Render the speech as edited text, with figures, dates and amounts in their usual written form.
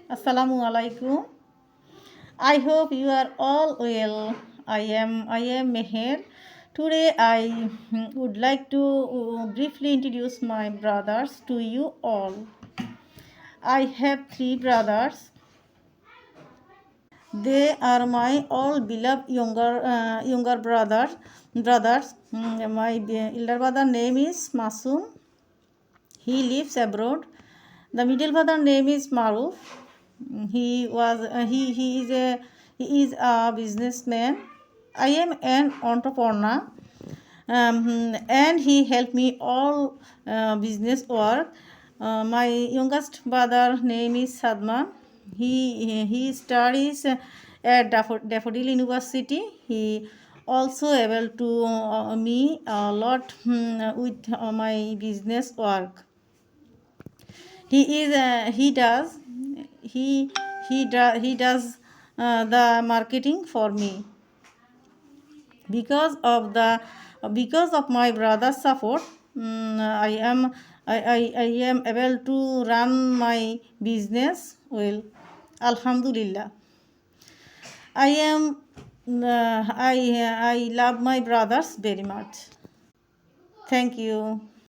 Assalamu alaikum. I hope you are all well. I am Meher. Today I would like to briefly introduce my brothers to you all. I have three brothers. They are my all beloved younger brothers. My elder brother name is Masum. He lives abroad. The middle brother name is Maruf. He is a businessman. I am an entrepreneur, and he helped me all business work. My youngest brother name is Sadman. He studies at Daffodil University. He also able to me a lot with my business work. He does the marketing for me. Because of my brother's support, I am able to run my business well. Alhamdulillah. I love my brothers very much. Thank you.